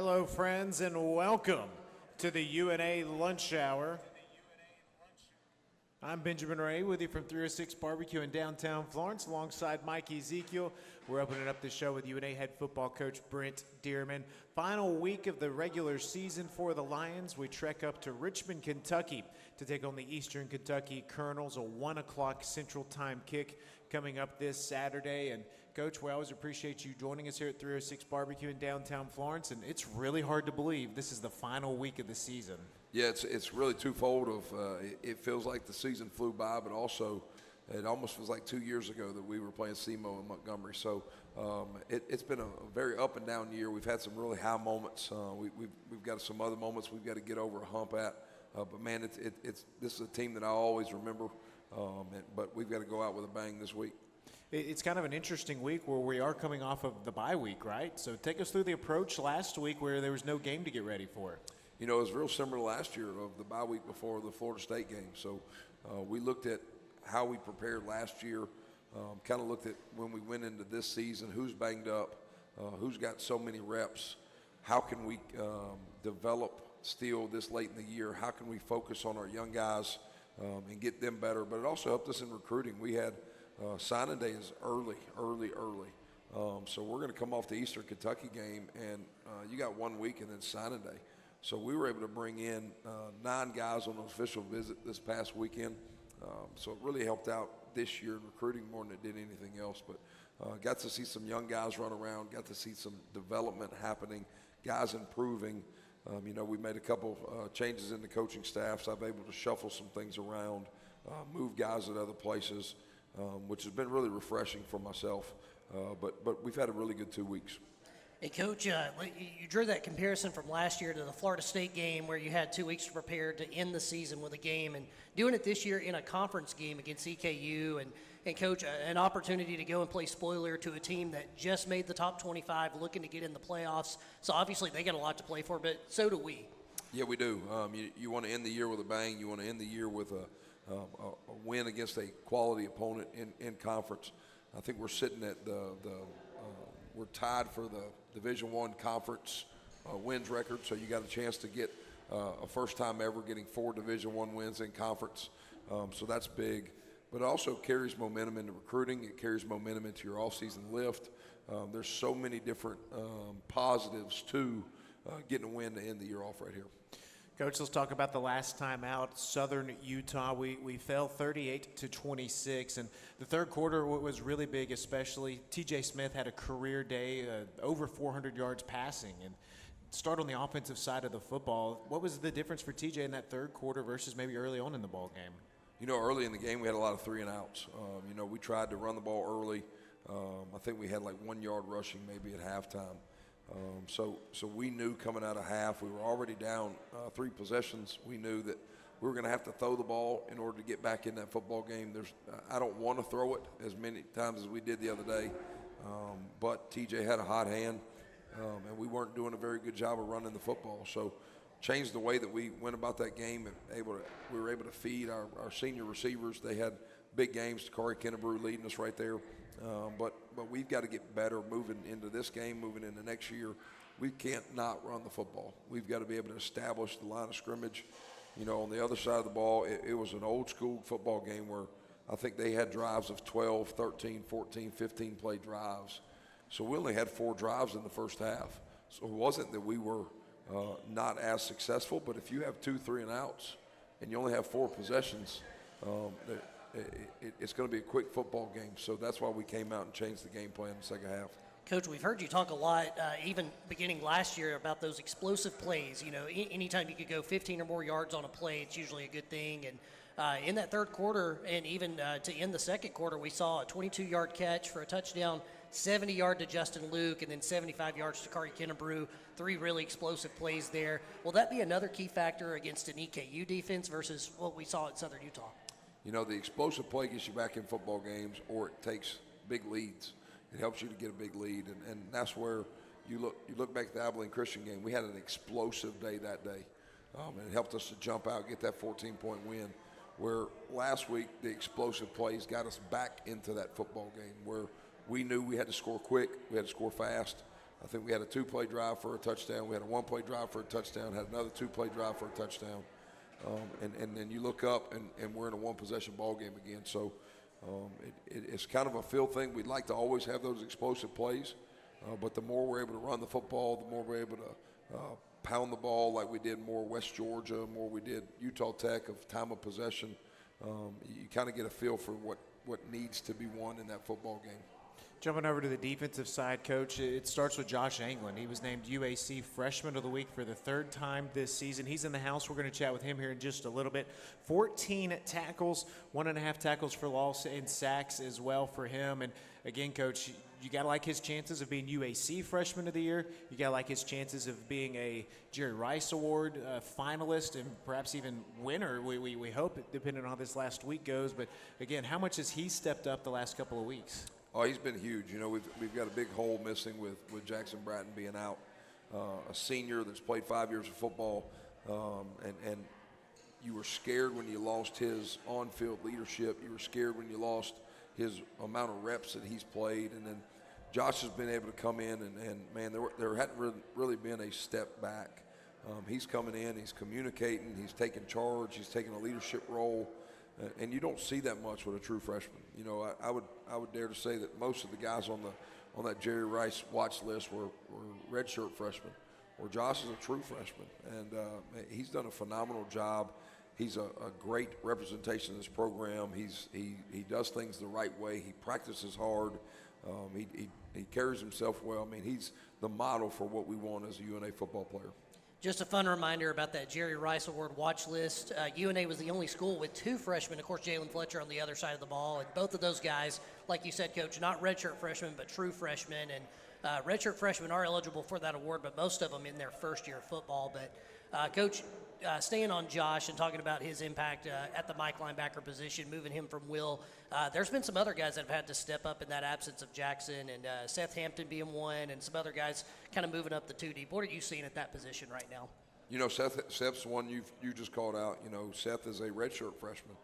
Hello, friends, and welcome to the UNA Lunch Hour. I'm Benjamin Ray with you from 306 Barbecue in downtown Florence alongside Mike Ezekiel. We're opening up the show with UNA head football coach Brent Dearman. Final week of the regular season for the Lions. We trek up to Richmond, Kentucky to take on the Eastern Kentucky Colonels, a 1 o'clock Central Time kick coming up this Saturday. And Coach, we always appreciate you joining us here at 306 Barbecue in downtown Florence. And it's really hard to believe this is the final week of the season. Yeah, it's really twofold. It feels like the season flew by, but also it almost feels like 2 years ago that we were playing SEMO in Montgomery. So it's been a very up and down year. We've had some really high moments. We've got some other moments we've got to get over a hump at. But man, this is a team that I always remember. But we've got to go out with a bang this week. It's kind of an interesting week where we are coming off of the bye week, right? So take us through the approach last week where there was no game to get ready for. You know, it was real similar to last year of the bye week before the Florida State game. So we looked at how we prepared last year, kind of looked at when we went into this season, who's banged up, who's got so many reps, how can we develop still this late in the year, how can we focus on our young guys and get them better. But it also helped us in recruiting. We had signing day is early. So we're going to come off the Eastern Kentucky game, and you got 1 week and then signing day. So we were able to bring in 9 guys on an official visit this past weekend. So it really helped out this year in recruiting more than it did anything else. But got to see some young guys run around, got to see some development happening, guys improving. You know, we made a couple changes in the coaching staff, so I've been able to shuffle some things around, move guys at other places, which has been really refreshing for myself. But we've had a really good 2 weeks. Hey, Coach, you drew that comparison from last year to the Florida State game where you had 2 weeks to prepare to end the season with a game, and doing it this year in a conference game against EKU, and Coach, an opportunity to go and play spoiler to a team that just made the top 25 looking to get in the playoffs. So obviously they got a lot to play for, but so do we. Yeah, we do. You want to end the year with a bang. You want to end the year with a win against a quality opponent in conference. I think we're sitting at we're tied for the Division I conference wins record, so you got a chance to get a first time ever getting 4 Division I wins in conference. So that's big. But it also carries momentum into recruiting. It carries momentum into your off-season lift. There's so many different positives to getting a win to end the year off right here. Coach, let's talk about the last time out, Southern Utah. We fell 38-26, and the third quarter was really big, especially. TJ Smith had a career day, over 400 yards passing, and start on the offensive side of the football. What was the difference for TJ in that third quarter versus maybe early on in the ball game? You know, early in the game we had a lot of 3 and outs. You know, we tried to run the ball early. I think we had like 1 yard rushing maybe at halftime. So we knew coming out of half, we were already down 3 possessions. We knew that we were going to have to throw the ball in order to get back in that football game. I don't want to throw it as many times as we did the other day, but TJ had a hot hand, and we weren't doing a very good job of running the football. So changed the way that we went about that game, and we were able to feed our senior receivers. They had big games. Corey Kennebrew leading us right there. But we've got to get better moving into this game, moving into next year. We can't not run the football. We've got to be able to establish the line of scrimmage. You know, on the other side of the ball, it was an old school football game where I think they had drives of 12, 13, 14, 15 play drives. So we only had 4 drives in the first half. So it wasn't that we were not as successful, but if you have 2 3 and outs and you only have 4 possessions, it's going to be a quick football game. So that's why we came out and changed the game plan in the second half. Coach, we've heard you talk a lot, even beginning last year, about those explosive plays. You know, anytime you could go 15 or more yards on a play, it's usually a good thing. And in that third quarter, and even to end the second quarter, we saw a 22-yard catch for a touchdown, 70-yard to Justin Luke, and then 75 yards to Corey Kennebrew. 3 really explosive plays there. Will that be another key factor against an EKU defense versus what we saw at Southern Utah? You know, the explosive play gets you back in football games, or it takes big leads. It helps you to get a big lead, and that's where you look back at the Abilene Christian game. We had an explosive day that day, and it helped us to jump out, get that 14-point win. Where last week the explosive plays got us back into that football game where we knew we had to score quick, we had to score fast, I think we had a 2-play drive for a touchdown. We had a 1-play drive for a touchdown, had another 2-play drive for a touchdown. And then you look up, and we're in a one-possession ball game again. So it's kind of a feel thing. We'd like to always have those explosive plays, but the more we're able to run the football, the more we're able to pound the ball like we did more West Georgia, more we did Utah Tech of time of possession. You kind of get a feel for what needs to be won in that football game. Jumping over to the defensive side, Coach, it starts with Josh Anglin. He was named UAC Freshman of the Week for the 3rd time this season. He's in the house. We're going to chat with him here in just a little bit. 14 tackles, 1.5 tackles for loss and sacks as well for him. And again, Coach, you got to like his chances of being UAC Freshman of the Year. You got to like his chances of being a Jerry Rice Award finalist and perhaps even winner. We hope, depending on how this last week goes. But again, how much has he stepped up the last couple of weeks? Oh, he's been huge. You know, we've got a big hole missing with Jackson Bratton being out, a senior that's played 5 years of football, and you were scared when you lost his on-field leadership. You were scared when you lost his amount of reps that he's played, and then Josh has been able to come in, and man, there hadn't really been a step back. He's coming in, he's communicating, he's taking charge, he's taking a leadership role. And you don't see that much with a true freshman. You know, I would dare to say that most of the guys on that Jerry Rice watch list were redshirt freshmen, where Josh is a true freshman, and he's done a phenomenal job. He's a great representation of this program. He does things the right way. He practices hard. He carries himself well. I mean, he's the model for what we want as a UNA football player. Just a fun reminder about that Jerry Rice Award watch list. UNA was the only school with 2 freshmen. Of course, Jalen Fletcher on the other side of the ball. And both of those guys, like you said, Coach, not redshirt freshmen, but true freshmen. And redshirt freshmen are eligible for that award, but most of them in their first year of football. But, Coach, staying on Josh and talking about his impact at the Mike linebacker position, moving him from Will, there's been some other guys that have had to step up in that absence of Jackson, and Seth Hampton being one, and some other guys kind of moving up the 2 deep. What are you seeing at that position right now? You know, Seth's one you just called out. You know, Seth is a redshirt freshman.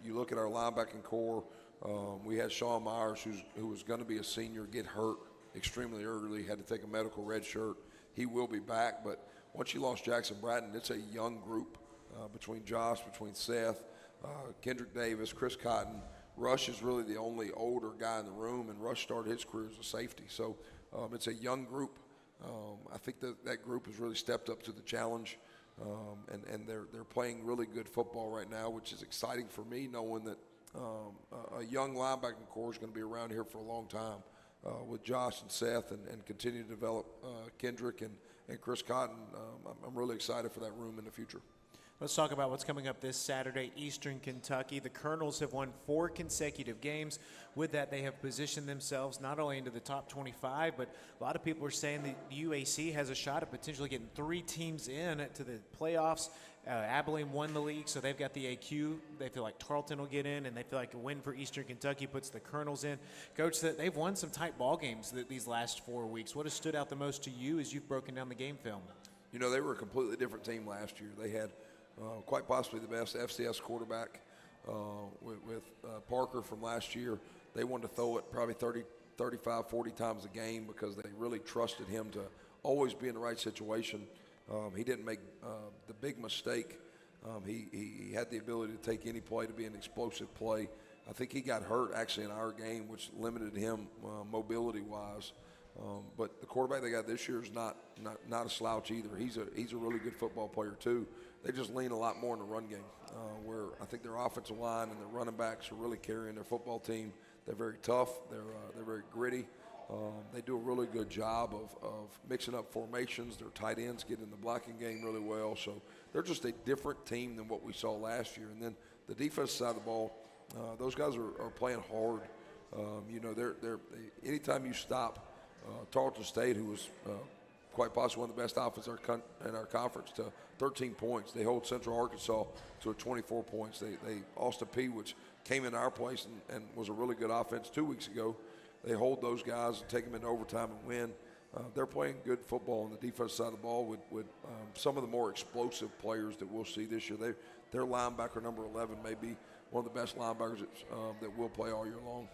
You look at our linebacking core. We had Sean Myers, who was going to be a senior, get hurt extremely early, had to take a medical redshirt. He will be back, but once you lost Jackson Bratton, it's a young group between Josh, between Seth, Kendrick Davis, Chris Cotton. Rush is really the only older guy in the room, and Rush started his career as a safety. So it's a young group. I think that group has really stepped up to the challenge, and they're playing really good football right now, which is exciting for me, knowing that a young linebacking core is going to be around here for a long time with Josh and Seth, and continue to develop Kendrick and Chris Cotton. I'm really excited for that room in the future. Let's talk about what's coming up this Saturday, Eastern Kentucky. The Colonels have won 4 consecutive games. With that, they have positioned themselves not only into the top 25, but a lot of people are saying that UAC has a shot at potentially getting 3 teams in to the playoffs. Abilene won the league, so they've got the AQ. They feel like Tarleton will get in, and they feel like a win for Eastern Kentucky puts the Colonels in. Coach, they've won some tight ball games these last 4 weeks. What has stood out the most to you as you've broken down the game film? You know, they were a completely different team last year. They had quite possibly the best FCS quarterback with Parker from last year. They wanted to throw it probably 30, 35, 40 times a game because they really trusted him to always be in the right situation. He didn't make the big mistake. He had the ability to take any play to be an explosive play. I think he got hurt actually in our game, which limited him mobility-wise. But the quarterback they got this year is not a slouch either. He's a really good football player too. They just lean a lot more in the run game, where I think their offensive line and their running backs are really carrying their football team. They're very tough. They're very gritty. They do a really good job of mixing up formations. Their tight ends get in the blocking game really well. So they're just a different team than what we saw last year. And then the defensive side of the ball, those guys are playing hard. You know, they're anytime you stop Tarleton State, who was quite possibly one of the best offenses in our conference, to 13 points. They hold Central Arkansas to 24 points. They Austin Peay, which came in our place and was a really good offense 2 weeks ago. They hold those guys and take them into overtime and win. They're playing good football on the defensive side of the ball with some of the more explosive players that we'll see this year. Their linebacker, number 11, may be one of the best linebackers that will play all year long.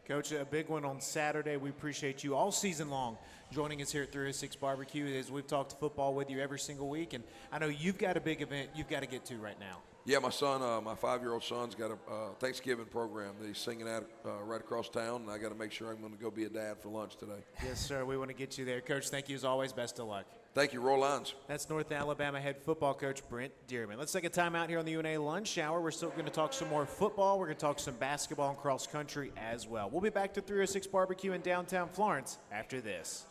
Coach, a big one on Saturday. We appreciate you all season long joining us here at 306 Barbecue as we've talked football with you every single week. And I know you've got a big event you've got to get to right now. Yeah, my son, my 5-year-old son's got a Thanksgiving program that he's singing at right across town, and I got to make sure I'm going to go be a dad for lunch today. Yes, sir. We want to get you there. Coach, thank you as always. Best of luck. Thank you. Roll lines. That's North Alabama head football coach Brent Dearman. Let's take a time out here on the UNA Lunch Hour. We're still going to talk some more football. We're going to talk some basketball and cross country as well. We'll be back to 306 Barbecue in downtown Florence after this.